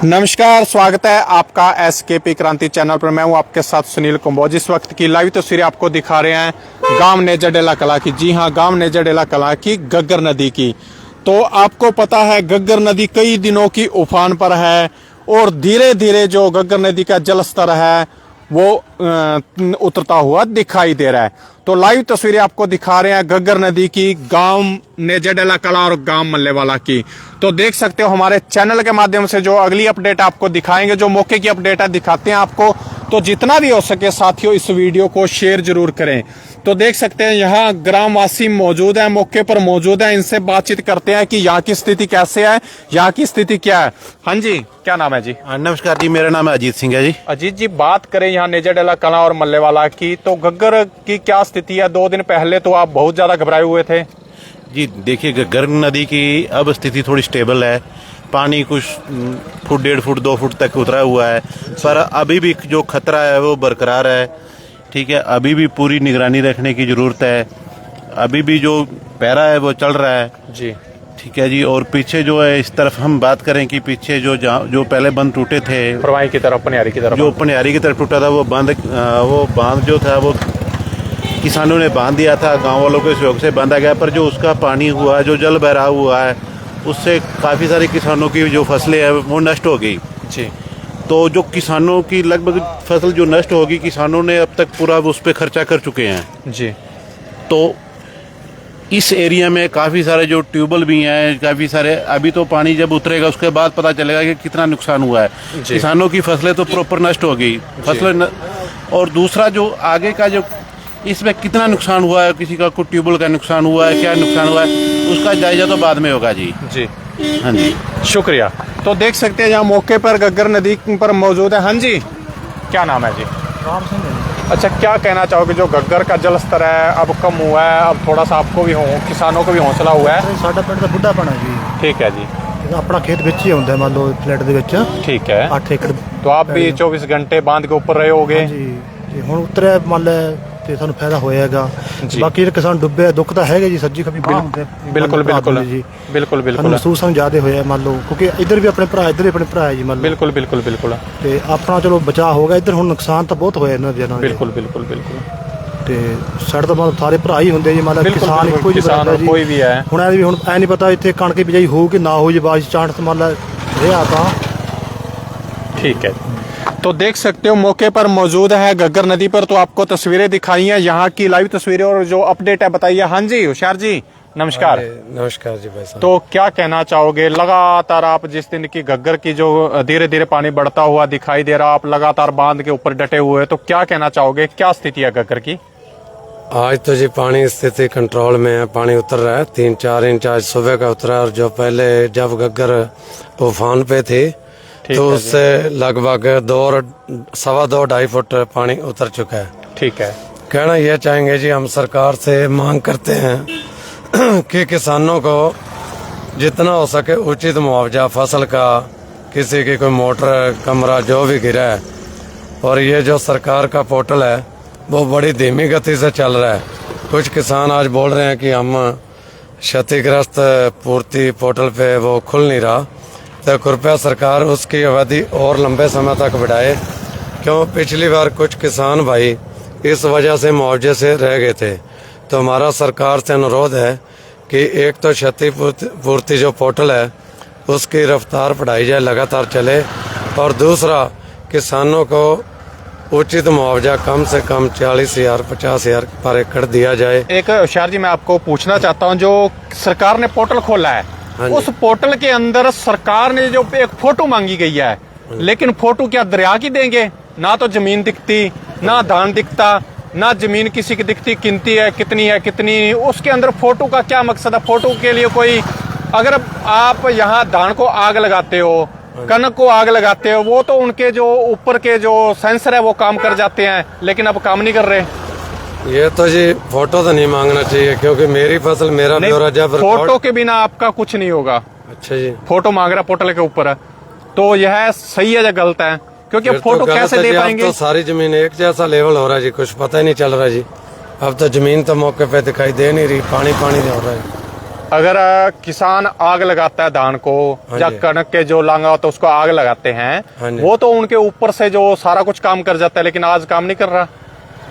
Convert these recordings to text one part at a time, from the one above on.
नमस्कार, स्वागत है आपका एसकेपी क्रांति चैनल पर। मैं हूं आपके साथ सुनील कुंभोज। इस वक्त की लाइव तस्वीरें आपको दिखा रहे हैं गांव नेजाडेला कला की। जी हां, गांव नेजाडेला कला की गग्गर नदी की। तो आपको पता है गग्गर नदी कई दिनों की उफान पर है और धीरे धीरे जो गग्गर नदी का जल स्तर है वो उतरता हुआ दिखाई दे रहा है। तो लाइव तस्वीरें आपको दिखा रहे हैं गग्गर नदी की, गांव नेजाडेला कला और गांव मल्लेवाला की। तो देख सकते हो हमारे चैनल के माध्यम से जो अगली अपडेट आपको दिखाएंगे, जो मौके की अपडेट है दिखाते हैं आपको। तो जितना भी हो सके साथियों इस वीडियो को शेयर जरूर करें। तो देख सकते हैं यहाँ ग्रामवासी मौजूद है, मौके पर मौजूद है। इनसे बातचीत करते हैं कि यहाँ की स्थिति कैसे है, यहाँ की स्थिति क्या है। हाँ जी, क्या नाम है जी? नमस्कार जी, मेरा नाम है अजीत सिंह है जी। अजीत जी, बात करें यहाँ नेजाडेला कला और मल्लेवाला की, तो गग्गर की क्या स्थिति है? 2 दिन पहले तो आप बहुत ज्यादा घबराए हुए थे जी। देखिए, गग्गर नदी की अब स्थिति थोड़ी स्टेबल है। पानी कुछ फुट 1.5 फुट 2 फुट तक उतरा हुआ है, पर अभी भी जो खतरा है वो बरकरार है। ठीक है, अभी भी पूरी निगरानी रखने की जरूरत है। अभी भी जो पैरा है वो चल रहा है जी। ठीक है जी। और पीछे जो है, इस तरफ हम बात करें कि पीछे जो पहले बंद टूटे थे, परवाई की तरफ, पनियारी की तरफ, जो पनियारी की तरफ टूटा था, वो बांध जो था वो किसानों ने बांध दिया था, गांव वालों के सहयोग से बांधा गया। पर जो उसका पानी हुआ, जो जल बहराव हुआ है, उससे काफ़ी सारे किसानों की जो फसलें हैं वो नष्ट हो गई जी। तो जो किसानों की लगभग फसल जो नष्ट होगी, किसानों ने अब तक पूरा उस पर खर्चा कर चुके हैं जी। तो इस एरिया में काफ़ी सारे जो ट्यूबवेल भी हैं, काफ़ी सारे, अभी तो पानी जब उतरेगा उसके बाद पता चलेगा कि कितना नुकसान हुआ है। किसानों की फसलें तो प्रॉपर नष्ट हो गई फसलें और दूसरा जो आगे का जो इसमें कितना नुकसान हुआ है, किसी का कुछ ट्यूबवेल का नुकसान हुआ है, क्या नुकसान हुआ है, उसका जायजा तो बाद में होगा जी। जी हाँ जी, शुक्रिया। तो देख सकते हैं यहाँ मौके पर गग्गर नदी पर मौजूद है। हाँ जी, क्या नाम है जी? राम सिंह है। अच्छा, क्या कहना चाहोगे, जो गग्गर का जल स्तर है अब कम हुआ है, अब थोड़ा सा आपको भी किसानों को भी हौसला हुआ है? ਸਾਡਾ ਪਿੰਡ ਦਾ ਬੁੱਢਾ ਪਣਾ ਜੀ। ठीक है जी। ਆਪਣਾ ਖੇਤ ਵਿੱਚ ਹੀ ਹੁੰਦਾ, ਮੰਨ ਲਓ ਫਲੈਟ ਦੇ ਵਿੱਚ ठीक है। 8 ਏਕੜ। तो आप भी 24 घंटे बांध के ऊपर रहे होगे? ਹਾਂਜੀ, ਤੇ ਹੁਣ ਉਤਰਿਆ ਮੰਨ ਲੈ ਤੇ ਸਾਨੂੰ ਫਾਇਦਾ ਹੋਏਗਾ। ਜੀ। ਬਾਕੀ ਜਿਹੜੇ ਕਿਸਾਨ ਡੁੱਬੇ, ਦੁੱਖ ਤਾਂ ਹੈਗਾ ਜੀ, ਸੱਜੀ ਖੱਬੀ ਬਾਹ ਹੁੰਦੇ। बिल्कुल बिल्कुल ਜੀ बिल्कुल ਸਾਨੂੰ बिल्कुल ਮਹਿਸੂਸ ਸਾਨੂੰ ਜ਼ਿਆਦਾ ਹੋਇਆ, ਮੰਨ ਲਓ, ਕਿਉਂਕਿ ਇੱਧਰ ਵੀ ਆਪਣੇ ਭਰਾ, ਇੱਧਰ ਵੀ ਆਪਣੇ ਭਰਾ ਹੈ ਜੀ, ਮੰਨ ਲਓ। बिल्कुल बिल्कुल बिल्कुल ਤੇ ਆਪਣਾ ਚਲੋ ਬਚਾਅ ਹੋ ਗਿਆ। ਇੱਧਰ ਹੁਣ ਨੁਕਸਾਨ ਤਾਂ ਬਹੁਤ ਹੋਇਆ ਇਹਨਾਂ ਦੇ ਨਾਲ। बिल्कुल बिल्कुल बिल्कुल ਤੇ ਸਾਡੇ ਤਾਂ ਮਤਲਬ ਸਾਰੇ ਭਰਾ ਹੀ ਹੁੰਦੇ ਜੀ, ਮੰਨ ਲਓ, बिल्कुल ਕਿਸਾਨ ਇੱਕੋ बिल्कुल, ਜਿਹੇ किसान ਬਰਾਬਰ ਜੀ। कोई भी है। ਹੁਣ ਐ ਵੀ ਹੁਣ ਐ ਨਹੀਂ ਪਤਾ ਇੱਥੇ ਕਣਕ ਦੀ ਬਿਜਾਈ ਹੋਊ ਕਿ ਨਾ ਹੋਊ ਜੀ, ਬਾਰਿਸ਼ ਚਾਂਸ ਮੰਨ ਲੈ ਰਿਹਾ ਤਾਂ। ठीक है। तो देख सकते हो मौके पर मौजूद है गग्गर नदी पर। तो आपको तस्वीरें दिखाई हैं, यहाँ की लाइव तस्वीरें और जो अपडेट है बताइए। हाँ जी, होशियार जी, नमस्कार। नमस्कार जी भाई साहब। तो क्या कहना चाहोगे, लगातार आप जिस दिन की गग्गर की जो धीरे धीरे पानी बढ़ता हुआ दिखाई दे रहा, आप लगातार बांध के ऊपर डटे हुए, तो क्या कहना चाहोगे, क्या स्थिति है गग्गर की? आज तो जी पानी स्थिति कंट्रोल में है, पानी उतर रहा है 3-4 इंच आज सुबह का उतरा, और जो पहले जब गग्गर उफान पे थी तो उससे लगभग 2.25 फुट पानी उतर चुका है। ठीक है। कहना यह चाहेंगे जी, हम सरकार से मांग करते हैं कि किसानों को जितना हो सके उचित मुआवजा, फसल का, किसी की कोई मोटर, कमरा जो भी गिरा है। और ये जो सरकार का पोर्टल है वो बड़ी धीमी गति से चल रहा है। कुछ किसान आज बोल रहे हैं कि हम क्षतिग्रस्त पूर्ति पोर्टल पे वो खुल नहीं रहा, तो कृपया सरकार उसकी अवधि और लंबे समय तक बढ़ाए, क्यों पिछली बार कुछ किसान भाई इस वजह से मुआवजे से रह गए थे। तो हमारा सरकार से अनुरोध है कि एक तो क्षति पूर्ति जो पोर्टल है उसकी रफ्तार बढ़ाई जाए, लगातार चले, और दूसरा किसानों को उचित मुआवजा कम से कम 40,000 50,000 पर एकड़ दिया जाए। एक होशियार जी, मैं आपको पूछना चाहता हूँ, जो सरकार ने पोर्टल खोला है, उस पोर्टल के अंदर सरकार ने जो एक फोटो मांगी गई है, लेकिन फोटो क्या दरिया की देंगे? ना तो जमीन दिखती, ना धान दिखता, ना जमीन किसी की दिखती, कितनी है कितनी, उसके अंदर फोटो का क्या मकसद है? फोटो के लिए कोई, अगर आप यहाँ धान को आग लगाते हो, कनक को आग लगाते हो, वो तो उनके जो ऊपर के जो सेंसर है वो काम कर जाते हैं, लेकिन अब काम नहीं कर रहे। ये तो जी फोटो तो नहीं मांगना चाहिए, क्योंकि मेरी फसल मेरा ब्यौरा जब फोटो के बिना आपका कुछ नहीं होगा। अच्छा जी, फोटो मांग रहा पोर्टल के ऊपर है, तो यह सही है या गलत है? क्योंकि अब फोटो कैसे दे पाएंगे? तो सारी जमीन एक जैसा लेवल हो रहा है जी, कुछ पता ही नहीं चल रहा जी। अब तो जमीन तो मौके पे दिखाई दे नहीं रही, पानी पानी हो रहा है। अगर किसान आग लगाता है धान को हाँ या जी। कणक के जो लांगा होता है उसको आग लगाते हाँ हैं, जी। वो तो उनके ऊपर से जो सारा कुछ काम कर जाता है, लेकिन आज काम नहीं कर रहा।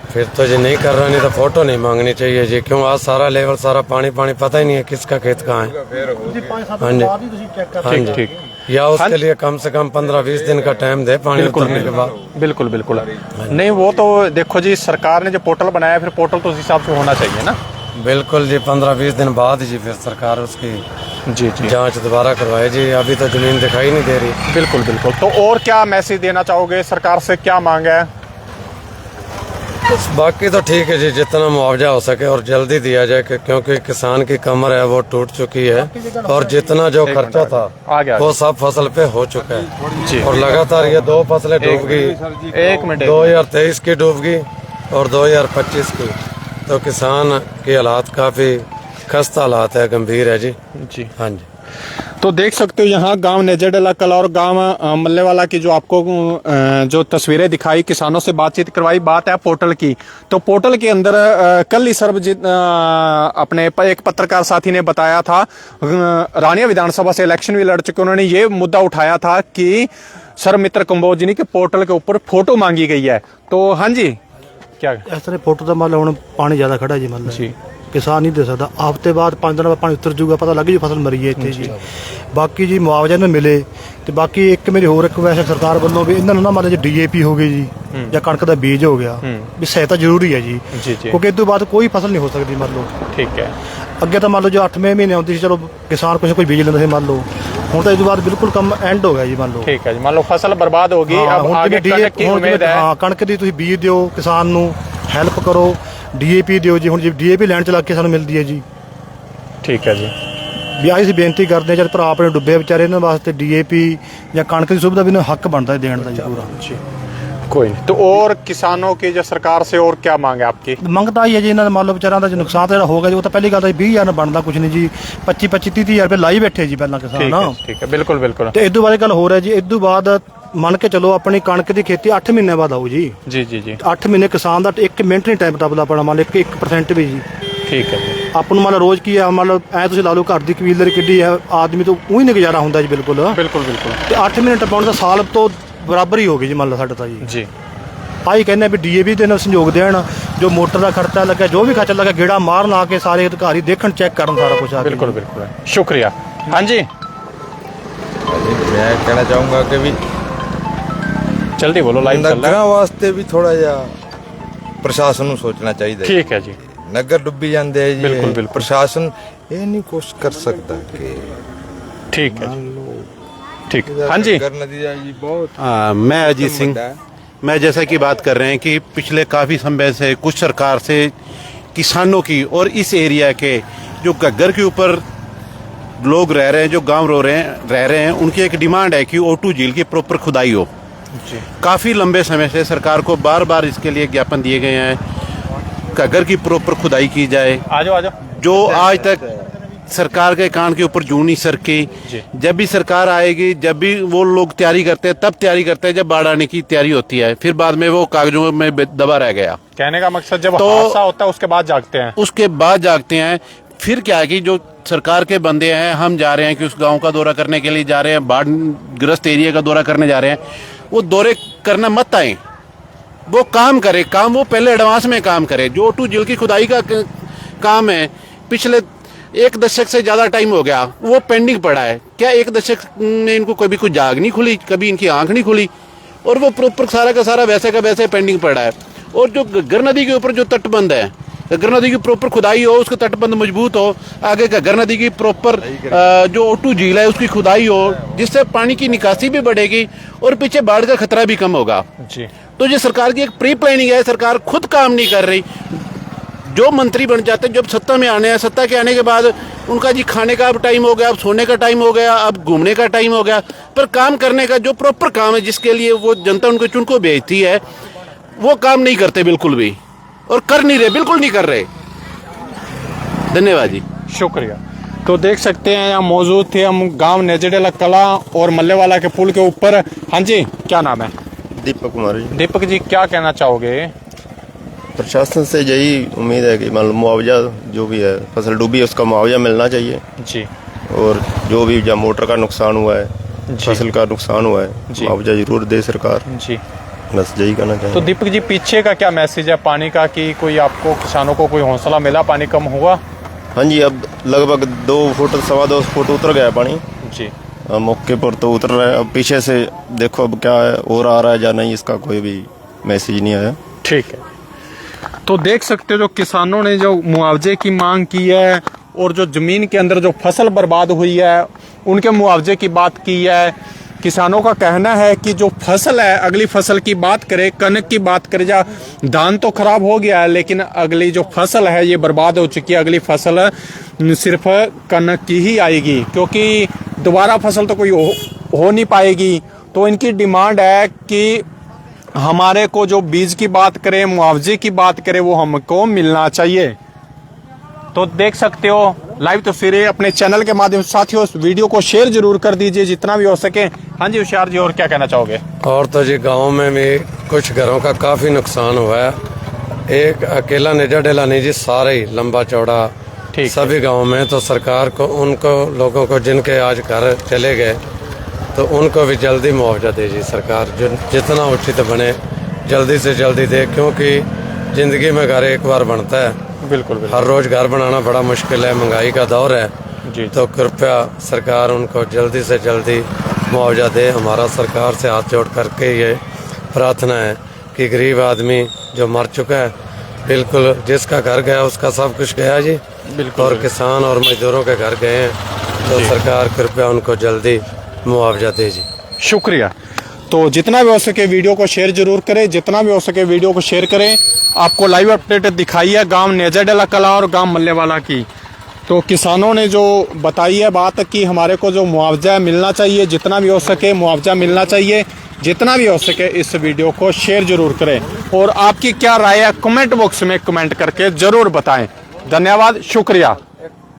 फिर तो जी नहीं कर रहा, नहीं तो फोटो नहीं मांगनी चाहिए जी, क्यों आज सारा लेवल सारा पानी पानी पता ही नहीं है किसका खेत कहाँ है। हाँ जी। हाँ जी। ठीक। या उसके लिए कम से कम 15-20 दिन का टाइम दे पानी उतरने के बाद। बिल्कुल बिल्कुल। नहीं वो तो देखो जी, सरकार ने जो पोर्टल बनाया, फिर पोर्टल तो उस हिसाब से होना चाहिए ना। बिल्कुल जी, 15-20 दिन बाद जी फिर सरकार उसकी जी जी जांच दोबारा करवाए जी, अभी तो जमीन दिखाई नहीं दे रही। बिल्कुल बिल्कुल। तो और क्या मैसेज देना चाहोगे, सरकार से क्या मांग है? बस बाकी तो ठीक है जी, जितना मुआवजा हो सके और जल्दी दिया जाए, क्योंकि किसान की कमर है वो टूट चुकी है, और जितना जो खर्चा था आगे वो सब फसल पे हो चुका है जी। और लगातार ये 2 फसलें डूब गई, 1 मिनट। 2023 की डूब गई और 2025 की। तो किसान के हालात काफी खस्ता हालात है, गंभीर है जी। जी हाँ जी। तो देख सकते हो यहाँ गांव नेजरडेला कला और गांव मल्लेवाला की जो आपको जो तस्वीरें दिखाई, किसानों से बातचीत करवाई। बात है पोर्टल की, तो पोर्टल के अंदर कल ही सर्वजीत अपने एक पत्रकार साथी ने बताया था, रानिया विधानसभा से इलेक्शन भी लड़ चुके, उन्होंने ये मुद्दा उठाया था कि सर मित्र कंबोजनी के पोर्टल के ऊपर फोटो मांगी गई है। तो हाँ जी, क्या इस तरह फोटो का मतलब हुण पानी ज्यादा खड़ा जी, मतलब जी किसान नहीं दे सकता। हफ्ते बाद 5 दिन बाद पानी उतर जूगा, पता लग जू फसल मरी है इतने जी। बाकी जी मुआवजा ना मिले तो बाकी एक मेरी होर रिक्वेस्ट है सरकार ਵੱਲੋਂ ਵੀ ਇਹਨਾਂ ਨੂੰ ਨਾ मतलब जी DAP हो गई जी ਜਾਂ ਕਣਕ ਦਾ ਬੀਜ ਹੋ ਗਿਆ ਵੀ ਸਹਾਇਤਾ ਜ਼ਰੂਰੀ ਹੈ ਜੀ, जी जी ਕਿਉਂਕਿ ਇਸ ਤੋਂ ਬਾਅਦ ਕੋਈ ਫਸਲ ਨਹੀਂ ਹੋ ਸਕਦੀ। ਮੰਨ ਲਓ ठीक है। ਅੱਗੇ ਤਾਂ ਮੰਨ ਲਓ ਜੋ 8ਵੇਂ ਮਹੀਨੇ ਆਉਂਦੀ ਸੀ, ਚਲੋ ਕਿਸਾਨ ਕੁਛ ਕੋਈ ਬੀਜ ਲੈਂਦਾ ਸੀ ਮੰਨ ਲਓ, ਹੁਣ ਤਾਂ ਇਸ ਤੋਂ ਬਾਅਦ ਬਿਲਕੁਲ ਕੰਮ ਐਂਡ ਹੋ ਗਿਆ ਜੀ। ਮੰਨ ਲਓ ठीक है जी, मान लो फसल बर्बाद होगी, ਹਾਂ, अब ਹੁਣ आगे ਜਿਵੇਂ कणक की ਹੁਣ उम्मीद ਜਿਵੇਂ है। ਹਾਂ ਕਣਕ ਦੀ ਤੁਸੀਂ ਬੀਜ ਦਿਓ, ਕਿਸਾਨ ਨੂੰ ਹੈਲਪ ਕਰੋ, DAP ਦਿਓ ਜੀ। ਹੁਣ ਜੇ DAP ਲੈਣ ਚ ਲੱਗ ਕੇ ਸਾਨੂੰ ਮਿਲਦੀ ਹੈ ਜੀ। ठीक है जी। ਵੀ ਆਹ ਅਸੀਂ ਬੇਨਤੀ ਕਰਦੇ ਹਾਂ, ਜਦ ਭਰਾ ਆਪਣੇ ਡੁੱਬੇ ਵਿਚਾਰੇ, ਇਹਨਾਂ ਵਾਸਤੇ DAP ਜਾਂ ਕਣਕ ਦੀ ਸੁਵਿਧਾ ਵੀ ਇਹਨਾਂ ਨੂੰ ਹੱਕ ਬਣਦਾ ਹੈ ਦੇਣ ਦਾ ਜੀ ਪੂਰਾ। जी कोई नहीं। तो और किसानों की जो सरकार से और क्या मांग है आपकी? ਮੰਗਤਾ ਹੀ ਹੈ ਜੀ ਇਹਨਾਂ ਦਾ, ਮੰਨ ਲਓ ਵਿਚਾਰਾਂ ਦਾ ਜੋ ਨੁਕਸਾਨ ਤਾਂ ਜਿਹੜਾ ਹੋ ਗਿਆ ਜੀ, ਉਹ ਤਾਂ ਪਹਿਲੀ ਗੱਲ ਤਾਂ 20,000 ਨਾਲ ਬਣਦਾ ਕੁਝ ਨਹੀਂ ਜੀ। 25-30,000 ਰੁਪਏ ਲਾਈ ਬੈਠੇ ਜੀ ਪਹਿਲਾਂ ਕਿਸਾਨ। ठीक है ਬਿਲਕੁਲ ਬਿਲਕੁਲ। ਤੇ ਇਦੋਂ ਬਾਅਦ ਗੱਲ ਹੋ ਰਿਹਾ ਜੀ, ਇਦੋਂ ਬਾਅਦ ਮੰਨ ਕੇ ਚਲੋ ਆਪਣੀ ਕਣਕ ਦੀ ਖੇਤੀ 8 ਮਹੀਨਿਆਂ ਬਾਅਦ ਆਊ ਜੀ। जी जी जी 8 ਮਹੀਨੇ ਕਿਸਾਨ ਦਾ 1 ਮਿੰਟ ਨਹੀਂ ਟਾਈਮ ਟੱਪਦਾ ਆਪਣਾ, ਮੰਨ ਲਓ 1% ਵੀ ਜੀ। ठीक है जी। ਆਪਾਂ ਨੂੰ ਮੰਨ ਲਓ ਰੋਜ਼ ਕੀ ਆ, ਮੰਨ ਲਓ ਐ ਤੁਸੀਂ ਲਾ ਲਓ ਘਰ ਦੀ ਕਬੀਲਦਾਰੀ ਕਿੱਡੀ ਹੈ, ਆਦਮੀ ਤੋਂ ਉਹੀ ਨਹੀਂ ਗੁਜ਼ਾਰਾ ਹੁੰਦਾ ਜੀ ਬਿਲਕੁਲ। बिल्कुल बिल्कुल ਤੇ 8 ਮਹੀਨੇ ਟੱਪਾਉਣ ਦਾ ਸਾਲ ਤੋਂ ਬਰਾਬਰ ਹੀ ਹੋ ਗਈ ਜੀ ਮੰਨ ਲਓ ਸਾਡਾ ਤਾਂ ਜੀ। जी ਆਹੀ ਕਹਿੰਦੇ ਆ ਵੀ DAP ਦੇ ਨਾਲ ਸੰਯੋਗ ਦੇਣ, ਜੋ ਮੋਟਰ ਦਾ ਖਰਚਾ ਲੱਗਾ, ਜੋ ਵੀ ਖਰਚਾ ਲੱਗਾ, ਗੇੜਾ ਮਾਰਨ ਆ ਕੇ ਸਾਰੇ ਅਧਿਕਾਰੀ ਦੇਖਣ, ਚੈੱਕ ਕਰਨ ਸਾਰਾ ਕੁਝ ਆ ਕੇ। बिल्कुल बिल्कुल शुक्रिया। हाँ जी मैं कहना चाहूँगा कि भी जल्दी बोलो, लाइव चल रहा नगरां वास्ते भी थोड़ा जिहा प्रशासन ਨੂੰ ਸੋਚਣਾ ਚਾਹੀਦਾ है। ਹੈ। ठीक है जी ਨਗਰ ਡੁੱਬੀ ਜਾਂਦੇ ਆ ਜੀ, ਬਿਲਕੁਲ, ਇਹ ਬਿਲਕੁਲ। ਪ੍ਰਸ਼ਾਸਨ ਇਹ ਨਹੀਂ ਕੋਸ਼ਿਸ਼ ਕਰ ਸਕਦਾ ਕਿ ठीक है जी ठीक। हाँ जी नगर नदी ਦਾ ਜੀ ਬਹੁਤ मैं अजीत सिंह, मैं जैसा कि बात कर रहे हैं कि पिछले काफ़ी समय से कुछ सरकार से किसानों की और इस एरिया के जो घग्गर के ऊपर लोग रह रहे हैं, जो गांव रह रहे हैं, उनकी एक डिमांड है कि O2 झील की प्रॉपर खुदाई हो। काफ़ी लंबे समय से सरकार को बार बार इसके लिए ज्ञापन दिए गए हैं, घग्गर की प्रॉपर खुदाई की जाए, आ जाओ जो आज तक सरकार के कान के ऊपर जू नहीं सरकी। जब भी सरकार आएगी, जब भी वो लोग तैयारी करते हैं, तब तैयारी करते हैं जब बाढ़ आने की तैयारी होती है, फिर बाद में वो कागजों में दबा रह गया। कहने का मकसद जब तो- हादसा होता है उसके बाद जागते हैं। उसके बाद जागते हैं। फिर क्या है कि जो सरकार के बंदे हैं, हम जा रहे हैं कि उस गांव का दौरा करने के लिए जा रहे हैं, बाढ़ ग्रस्त एरिया का दौरा करने जा रहे हैं, वो दौरे करना मत आए, वो काम करे, काम वो पहले एडवांस में काम करे। जो O2 झील की खुदाई का काम है, पिछले 1 दशक से ज़्यादा टाइम हो गया, वो पेंडिंग पड़ा है। क्या 1 दशक में इनको कभी कोई जाग नहीं खुली, कभी इनकी आंख नहीं खुली, और वो प्रॉपर सारा का सारा वैसे का वैसे पेंडिंग पड़ा है। और जो घग्गर नदी के ऊपर जो तटबंध है, घग्गर नदी की प्रॉपर खुदाई हो, उसका तटबंध मजबूत हो, आगे घग्गर नदी की प्रॉपर जो O2 झील है उसकी खुदाई हो, जिससे पानी की निकासी भी बढ़ेगी और पीछे बाढ़ का खतरा भी कम होगा। जी तो ये सरकार की एक प्री प्लानिंग है, सरकार खुद काम नहीं कर रही। जो मंत्री बन जाते हैं, जब सत्ता में आने हैं, सत्ता के आने के बाद उनका जी खाने का अब टाइम हो गया, अब सोने का टाइम हो गया, अब घूमने का टाइम हो गया, पर काम करने का जो प्रॉपर काम है, जिसके लिए वो जनता उनको चुन को भेजती है, वो काम नहीं करते बिल्कुल भी, और कर नहीं रहे, बिल्कुल नहीं कर रहे। धन्यवाद जी, शुक्रिया। तो देख सकते हैं यहाँ मौजूद थे हम गांव नेजडेला कला और मल्लेवाला के पुल के ऊपर। हाँ जी, क्या नाम है? दीपक कुमार जी। दीपक जी, क्या कहना चाहोगे? प्रशासन से यही उम्मीद है कि मान लो मुआवजा जो भी है, फसल डूबी है उसका मुआवजा मिलना चाहिए। जी और जो भी जब मोटर का नुकसान हुआ है, फसल का नुकसान हुआ है, जी। मुआवजा जरूर दे सरकार। जी। बस यही कहना तो चाहिए। दीपक जी, पीछे का क्या मैसेज है पानी का, कि कोई आपको किसानों को कोई हौसला मिला, पानी कम हुआ? हाँ जी, अब लगभग 2 फुट 2.25 फुट उतर गया पानी। जी। अब मौके पर तो उतर रहा है, अब पीछे से देखो अब क्या है, और आ रहा है या नहीं, इसका कोई भी मैसेज नहीं आया। ठीक है, तो देख सकते हो जो किसानों ने जो मुआवजे की मांग की है और जो जमीन के अंदर जो फसल बर्बाद हुई है उनके मुआवजे की बात की है। किसानों का कहना है कि जो फसल है, अगली फसल की बात करें, कनक की बात करें, या धान तो खराब हो गया है, लेकिन अगली जो फसल है ये बर्बाद हो चुकी है। अगली फसल सिर्फ कनक की ही आएगी, क्योंकि दोबारा फसल तो कोई हो नहीं पाएगी। तो इनकी डिमांड है कि हमारे को जो बीज की बात करें, मुआवजे की बात करें, वो हमको मिलना चाहिए। तो देख सकते हो लाइव तस्वीरें अपने चैनल के माध्यम से। साथियों, इस वीडियो को शेयर जरूर कर दीजिए जितना भी हो सके। हाँ जी होशियार जी, और क्या कहना चाहोगे? और तो जी गांव में भी कुछ घरों का काफी नुकसान हुआ है। एक अकेला निजा डेला नहीं जी, सारे ही लंबा चौड़ा ठीक सभी गांव में। तो सरकार को उनको लोगों को जिनके आज घर चले गए तो उनको भी जल्दी मुआवजा दे जी सरकार, जो जितना उचित बने जल्दी से जल्दी दे, क्योंकि जिंदगी में घर एक बार बनता है। बिल्कुल बिल्कुल। हर रोज घर बनाना बड़ा मुश्किल है, महंगाई का दौर है जी। तो कृपया सरकार उनको जल्दी से जल्दी मुआवजा दे। हमारा सरकार से हाथ जोड़ करके ये प्रार्थना है कि गरीब आदमी जो मर चुका है, बिल्कुल जिसका घर गया उसका सब कुछ गया जी, बिल्कुल। और किसान और मजदूरों के घर गए हैं, तो सरकार कृपया उनको जल्दी मुआवजा दे जी। शुक्रिया। तो जितना भी हो सके वीडियो को शेयर जरूर करें, जितना भी हो सके वीडियो को शेयर करें। आपको लाइव अपडेट दिखाई है गांव नेजाडेला कला और गांव मल्लेवाला की। तो किसानों ने जो बताई है बात कि हमारे को जो मुआवजा मिलना चाहिए, जितना भी हो सके मुआवजा मिलना चाहिए, जितना भी हो सके इस वीडियो को शेयर जरूर करें। और आपकी क्या राय है कमेंट बॉक्स में कमेंट करके जरूर बताएं। धन्यवाद, शुक्रिया।